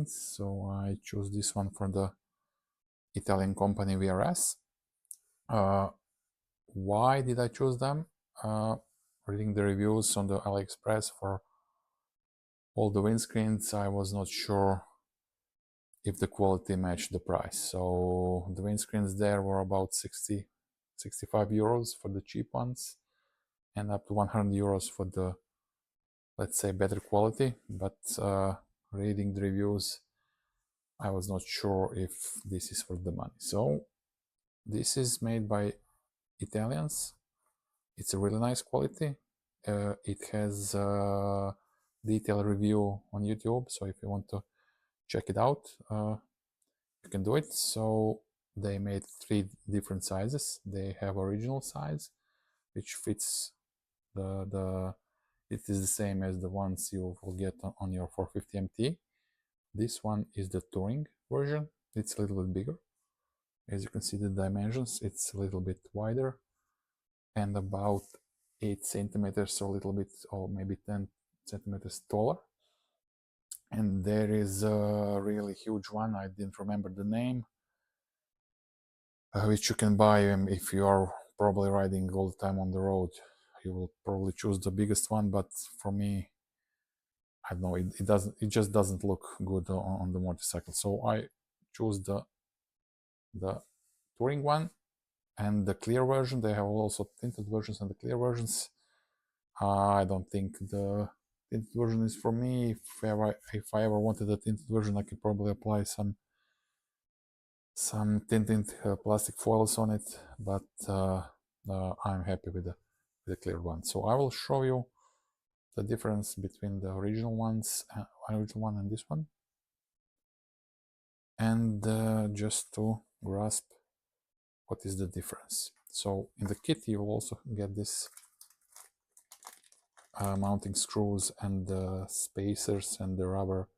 So I choose this one for the Italian company WRS. Why did I choose them? Reading the reviews on the AliExpress for all the windscreens, I was not sure if the quality matched the price. So the windscreens there were about 65 euros for the cheap ones, and up to 100 euros for the, let's say, better quality. But reading the reviews, I was not sure if this is worth the money. So this is made by Italians. It's a really nice quality. It has a detailed review on YouTube, so if you want to check it out, you can do it. So they made 3 different sizes. They have original size, which fits it is the same as the ones you will get on your 450MT. This one is the Touring version. It's a little bit bigger. As you can see the dimensions, it's a little bit wider and about 8 centimeters or a little bit, or maybe 10 centimeters taller. And there is a really huge one, I didn't remember the name, which you can buy if you are probably riding all the time on the road. You will probably choose the biggest one, but for me, I don't know, it just doesn't look good on the motorcycle. So I choose the Touring one and the clear version. They have also tinted versions and the clear versions. I don't think the tinted version is for me. If I ever wanted a tinted version, I could probably apply some tinted plastic foils on it, but I'm happy with the clear one. So I will show you the difference between the original one and this one, and just to grasp what is the difference. So in the kit you will also get this mounting screws and the spacers and the rubber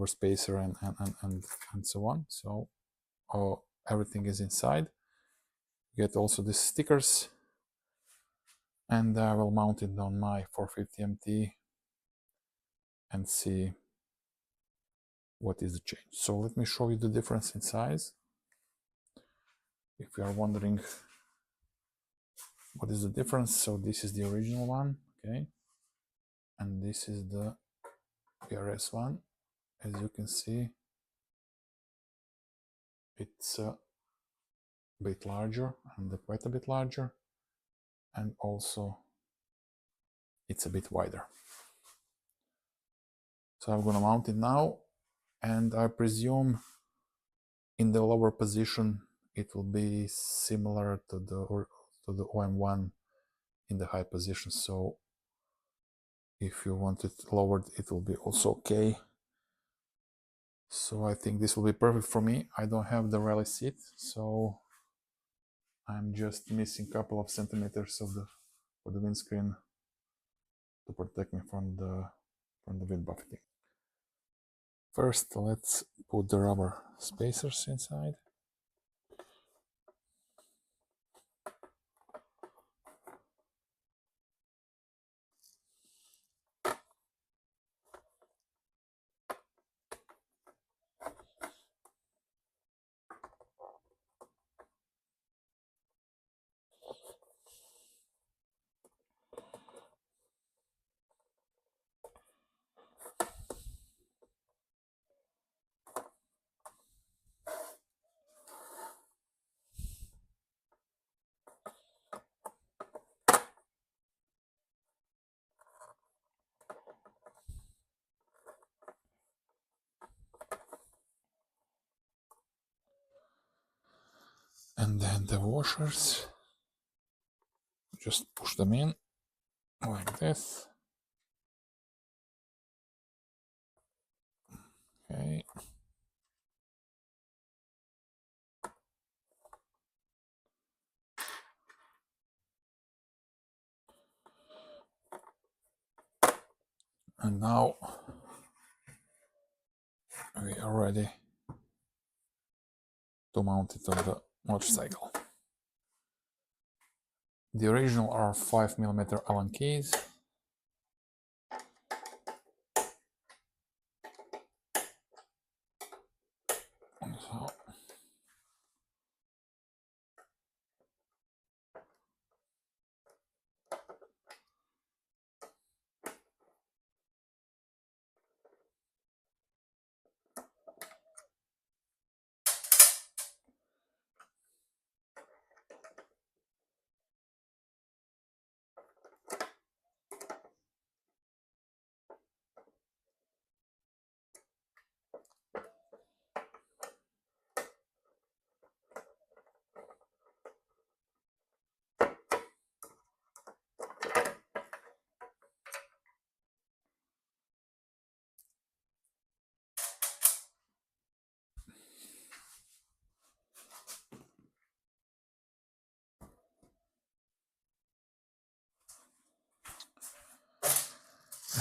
spacer and so on. So everything is inside. You get also the stickers, and I will mount it on my 450MT and see what is the change. So let me show you the difference in size. If you are wondering what is the difference, so this is the original one, okay, and this is the WRS one. As you can see, it's a bit larger, and quite a bit larger, and also it's a bit wider. So I'm gonna mount it now, and I presume in the lower position it will be similar to the OM1 in the high position. So if you want it lowered, it will be also okay. So I think this will be perfect for me. I don't have the rally seat, so I'm just missing a couple of centimeters for the windscreen to protect me from the wind buffeting. First, let's put the rubber spacers inside. And then the washers, just push them in like this. Okay. And now we are ready to mount it on the motorcycle. The original are 5mm Allen keys. So,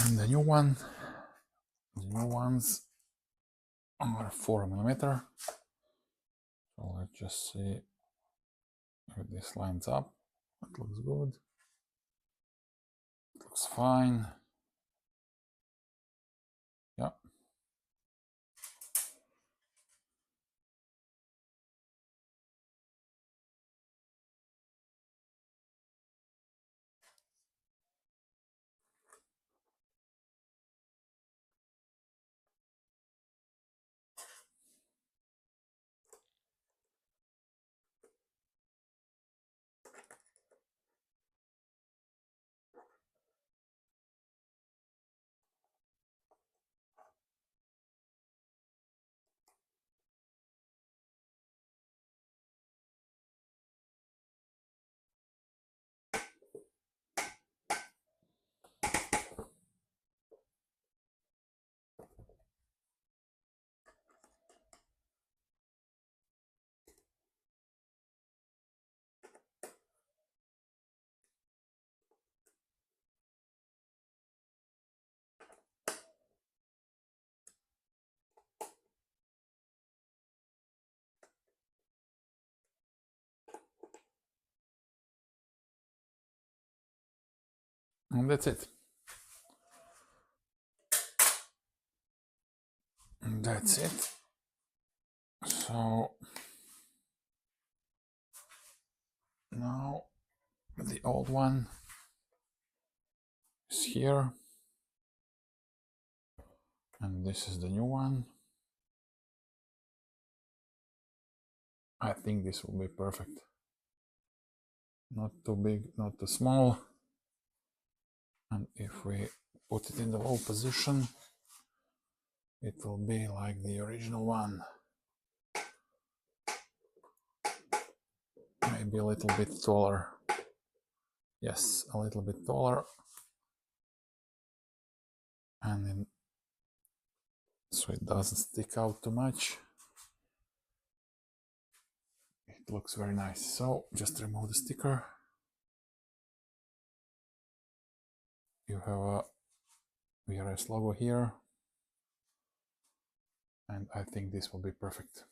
and the new ones are 4mm. So let's just see if this lines up. It looks good. It looks fine. Yeah. And that's it. And that's it. So now the old one is here. And this is the new one. I think this will be perfect. Not too big, not too small. And if we put it in the low position, it will be like the original one. Maybe a little bit taller. Yes, a little bit taller. And then, so it doesn't stick out too much. It looks very nice. So just remove the sticker. You have a WRS logo here. And I think this will be perfect.